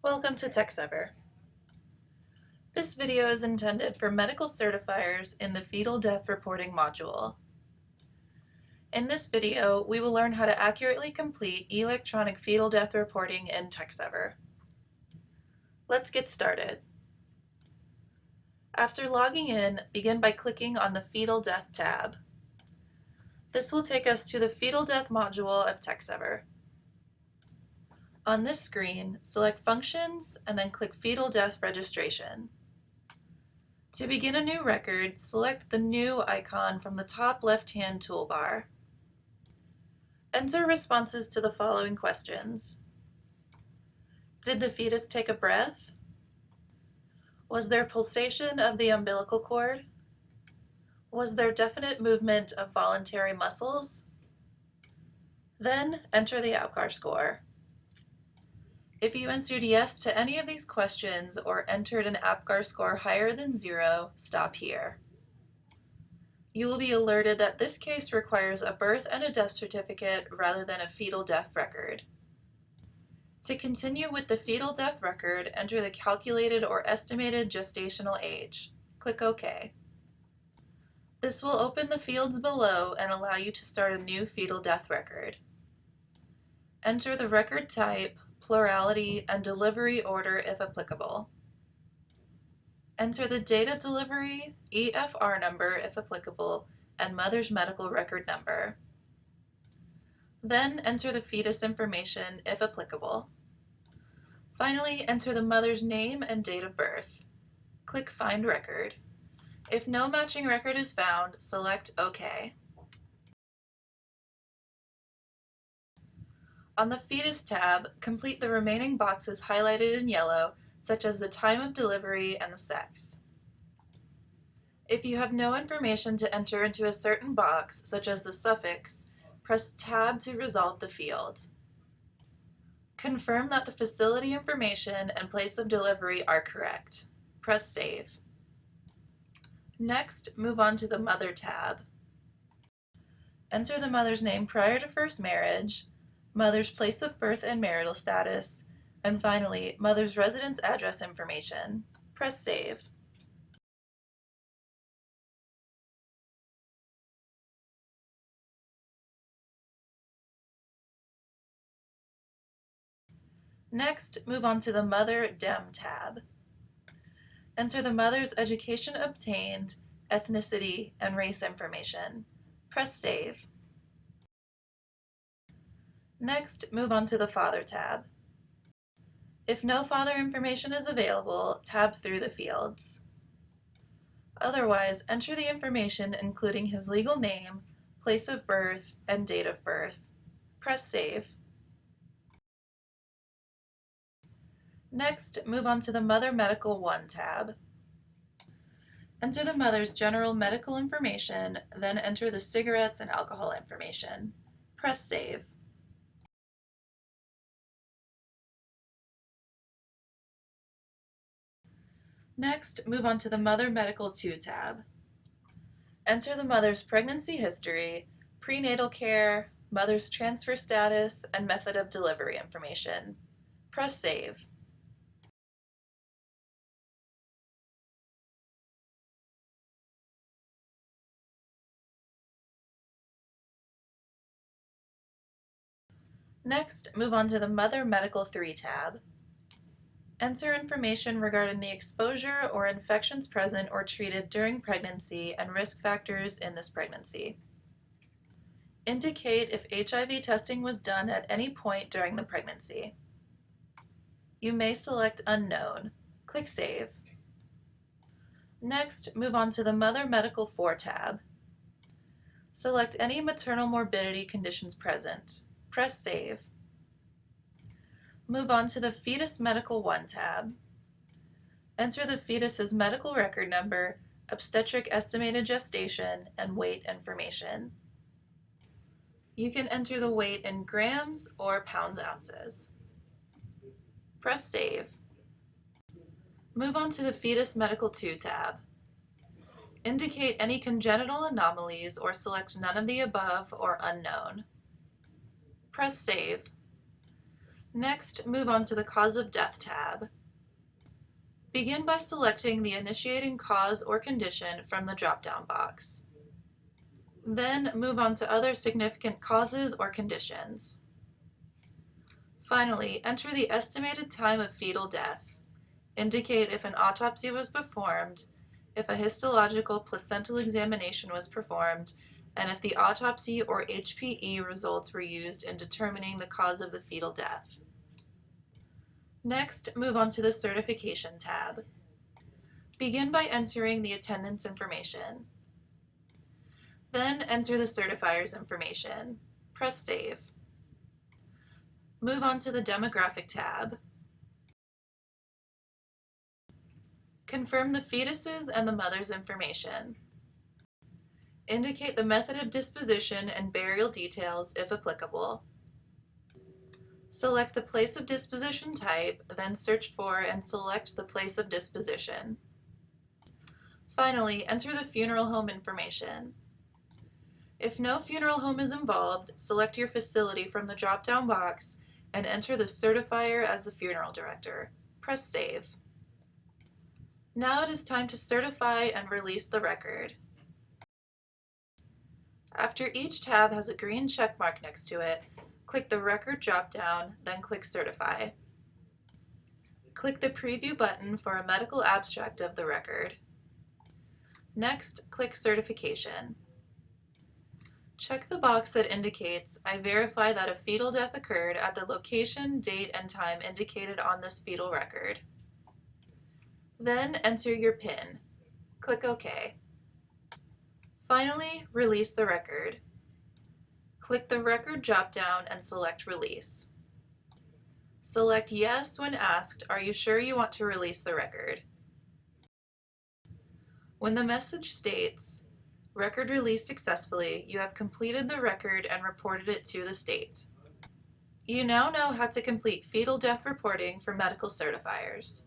Welcome to TxEVER. This video is intended for medical certifiers in the fetal death reporting module. In this video, we will learn how to accurately complete electronic fetal death reporting in TxEVER. Let's get started. After logging in, begin by clicking on the Fetal Death tab. This will take us to the Fetal Death module of TxEVER. On this screen, select Functions and then click Fetal Death Registration. To begin a new record, select the New icon from the top left-hand toolbar. Enter responses to the following questions. Did the fetus take a breath? Was there pulsation of the umbilical cord? Was there definite movement of voluntary muscles? Then enter the APGAR score. If you answered yes to any of these questions or entered an APGAR score higher than 0, stop here. You will be alerted that this case requires a birth and a death certificate rather than a fetal death record. To continue with the fetal death record, enter the calculated or estimated gestational age. Click OK. This will open the fields below and allow you to start a new fetal death record. Enter the record type, plurality, and delivery order if applicable. Enter the date of delivery, EFR number if applicable, and mother's medical record number. Then enter the fetus information if applicable. Finally, enter the mother's name and date of birth. Click Find Record. If no matching record is found, select OK. On the Fetus tab, complete the remaining boxes highlighted in yellow, such as the time of delivery and the sex. If you have no information to enter into a certain box, such as the suffix, press Tab to resolve the field. Confirm that the facility information and place of delivery are correct. Press Save. Next, move on to the Mother tab. Enter the mother's name prior to first marriage, mother's place of birth and marital status, and finally, mother's residence address information. Press Save. Next, move on to the Mother Dem tab. Enter the mother's education obtained, ethnicity, and race information. Press Save. Next, move on to the Father tab. If no father information is available, tab through the fields. Otherwise, enter the information including his legal name, place of birth, and date of birth. Press Save. Next, move on to the Mother Medical 1 tab. Enter the mother's general medical information, then enter the cigarettes and alcohol information. Press Save. Next, move on to the Mother Medical 2 tab. Enter the mother's pregnancy history, prenatal care, mother's transfer status, and method of delivery information. Press Save. Next, move on to the Mother Medical 3 tab. Enter information regarding the exposure or infections present or treated during pregnancy and risk factors in this pregnancy. Indicate if HIV testing was done at any point during the pregnancy. You may select Unknown. Click Save. Next, move on to the Mother Medical 4 tab. Select any maternal morbidity conditions present. Press Save. Move on to the Fetus Medical 1 tab. Enter the fetus's medical record number, obstetric estimated gestation, and weight information. You can enter the weight in grams or pounds ounces. Press Save. Move on to the Fetus Medical 2 tab. Indicate any congenital anomalies or select none of the above or Unknown. Press Save. Next, move on to the Cause of Death tab. Begin by selecting the initiating cause or condition from the drop-down box. Then move on to other significant causes or conditions. Finally, enter the estimated time of fetal death. Indicate if an autopsy was performed, if a histological placental examination was performed, and if the autopsy or HPE results were used in determining the cause of the fetal death. Next, move on to the Certification tab. Begin by entering the attendance information. Then enter the Certifiers information. Press Save. Move on to the Demographic tab. Confirm the fetus's and the mother's information. Indicate the method of disposition and burial details if applicable. Select the place of disposition type, then search for and select the place of disposition. Finally, enter the funeral home information. If no funeral home is involved, select your facility from the drop-down box and enter the certifier as the funeral director. Press Save. Now it is time to certify and release the record. After each tab has a green check mark next to it, click the Record drop-down, then click Certify. Click the Preview button for a medical abstract of the record. Next, click Certification. Check the box that indicates, I verify that a fetal death occurred at the location, date, and time indicated on this fetal record. Then enter your PIN. Click OK. Finally, release the record. Click the Record drop-down and select Release. Select Yes when asked, are you sure you want to release the record? When the message states, Record released successfully, you have completed the record and reported it to the state. You now know how to complete fetal death reporting for medical certifiers.